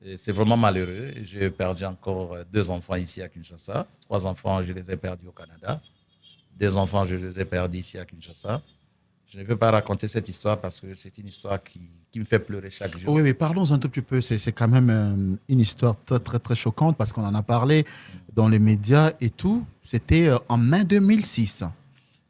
Et c'est vraiment malheureux. J'ai perdu encore 2 enfants ici à Kinshasa. 3 enfants, je les ai perdus au Canada. 2 enfants, je les ai perdus ici à Kinshasa. Je ne veux pas raconter cette histoire parce que c'est une histoire qui me fait pleurer chaque jour. Oui, mais parlons un tout petit peu. C'est quand même une histoire très, très, très choquante parce qu'on en a parlé dans les médias et tout. C'était en mai 2006.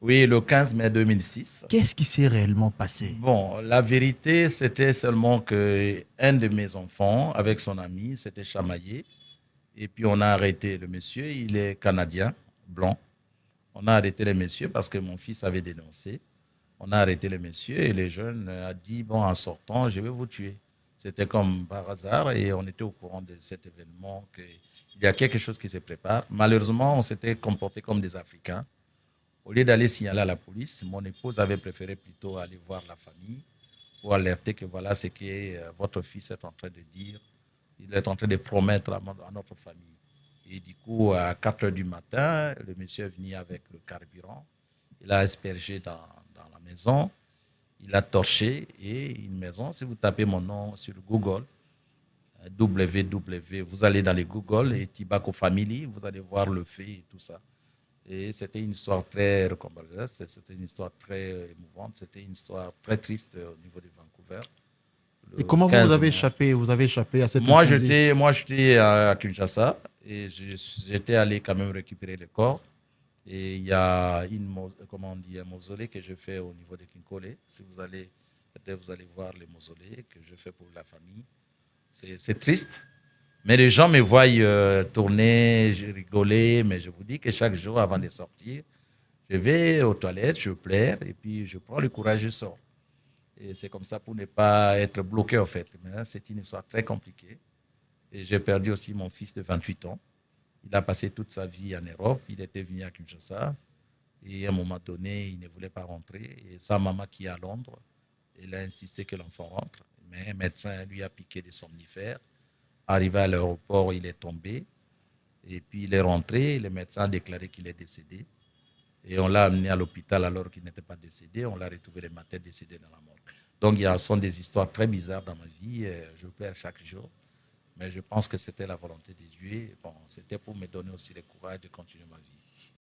Oui, le 15 mai 2006. Qu'est-ce qui s'est réellement passé? Bon, la vérité, c'était seulement que un de mes enfants, avec son ami, s'était chamaillé. Et puis, on a arrêté le monsieur. Il est canadien, blanc. On a arrêté le monsieur parce que mon fils avait dénoncé. On a arrêté le monsieur et le jeune a dit, bon, en sortant, je vais vous tuer. C'était comme par hasard et on était au courant de cet événement, qu'il y a quelque chose qui se prépare. Malheureusement, on s'était comporté comme des Africains. Au lieu d'aller signaler à la police, mon épouse avait préféré plutôt aller voir la famille pour alerter que voilà ce que votre fils est en train de dire. Il est en train de promettre à notre famille. Et du coup, à 4 heures du matin, le monsieur est venu avec le carburant. Il a aspergé dans la maison. Il a torché et une maison. Si vous tapez mon nom sur Google, www, vous allez dans les Google et Tibacco Family, vous allez voir le fait et tout ça. Et c'était une histoire très recombalescente, c'était une histoire très émouvante, c'était une histoire très triste au niveau de Vancouver, Et le comment vous 15 avez mai. échappé? Vous avez échappé à cet Moi, incendie? j'étais à Kinshasa et j'étais allé quand même récupérer le corps. Et il y a comment on dit, un mausolée que je fais au niveau de Kinkole. Si vous allez, peut-être vous allez voir les mausolées que je fais pour la famille. C'est triste, mais les gens me voient tourner, rigoler, mais je vous dis que chaque jour avant de sortir, je vais aux toilettes, je pleure et puis je prends le courage et je sors. Et c'est comme ça pour ne pas être bloqué en fait. Mais c'est une histoire très compliquée. Et j'ai perdu aussi mon fils de 28 ans. Il a passé toute sa vie en Europe. Il était venu à Kinshasa. Et à un moment donné, il ne voulait pas rentrer. Et sa maman qui est à Londres, elle a insisté que l'enfant rentre. Mais un médecin lui a piqué des somnifères. Arrivé à l'aéroport, il est tombé. Et puis il est rentré. Le médecin a déclaré qu'il est décédé. Et on l'a amené à l'hôpital alors qu'il n'était pas décédé. On l'a retrouvé le matin décédé dans la mort. Donc, il y a sont des histoires très bizarres dans ma vie. Je pleure chaque jour. Mais je pense que c'était la volonté de Dieu. Bon, c'était pour me donner aussi le courage de continuer ma vie.